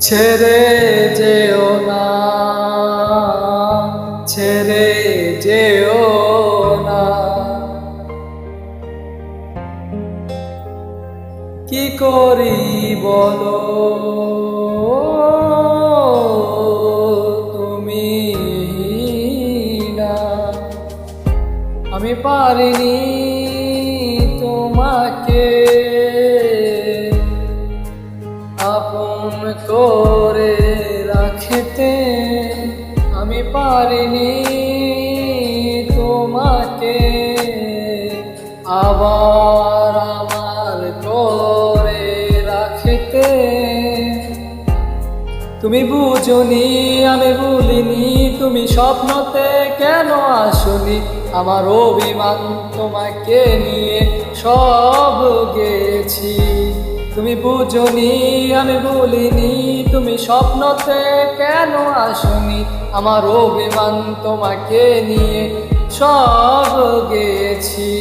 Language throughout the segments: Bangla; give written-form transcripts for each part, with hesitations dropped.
ছেড়ে যেও না, ছেড়ে যেও না। কি করি বলো তুমি না, আমি পারিনি তোমাকে আপন করে রাখতে, আমি পারিনি তোমাকে আবার আমার করে রাখতে। তুমি বুঝনি আমি ভুলিনি, তুমি স্বপ্নতে কেন আসনি, আমার অভিমান তোমাকে নিয়ে সব গেছি। তুমি বুঝনি আমি ভুলিনি, তুমি স্বপ্নতে কেন আসনি, আমার অভিমান তোমাকে নিয়ে সব গেছি।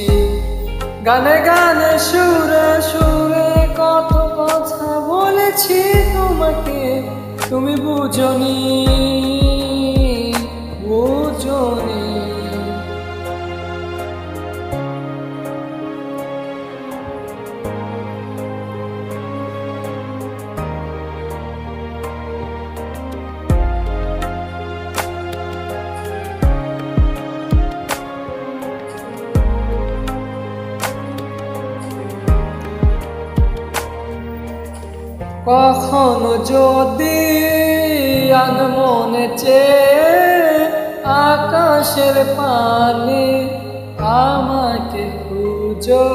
গানে গানে সুরে সুরে কত কথা বলেছি তোমাকে, তুমি বুঝনি বুঝনি। কখনো যদি আনমনে চেয়ে আকাশের পানে আমাকে খুঁজো,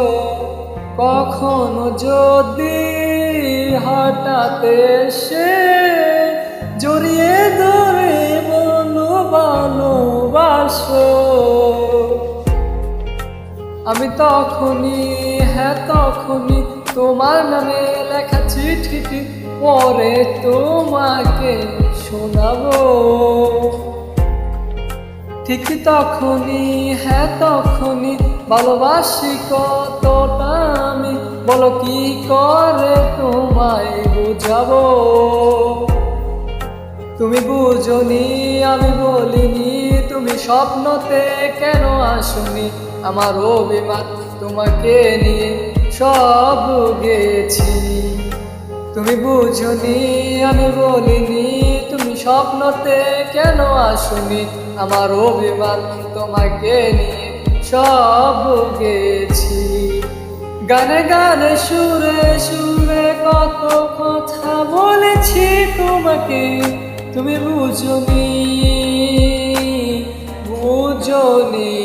কখনো যদি হঠাৎ এসে জড়িয়ে ধরে বলো ভালোবাসো, আমি তখনই হ্যাঁ তখনই তোমার নামে লেখা চিঠিটি পরে তোমাকে শোনাবো। ঠিক তখনই হ্যাঁ তখনই ভালোবাসি কতটা আমি, বলো কি করে তোমায় বুঝাবো। তুমি বুঝনি আমি বলিনি, তুমি স্বপ্নতে কেন আসনি, আমার অভিমান তোমাকে নিয়ে সব গেছি। তুমি বুঝনি আমি বলিনি, তুমি স্বপ্নতে কেন আসনি, আমার অভিমান তোমাকে নিয়ে সব গেছি। গানে গানে সুরে সুরে কত কথা বলেছি তোমাকে, তুমি বুঝনি বুঝনি।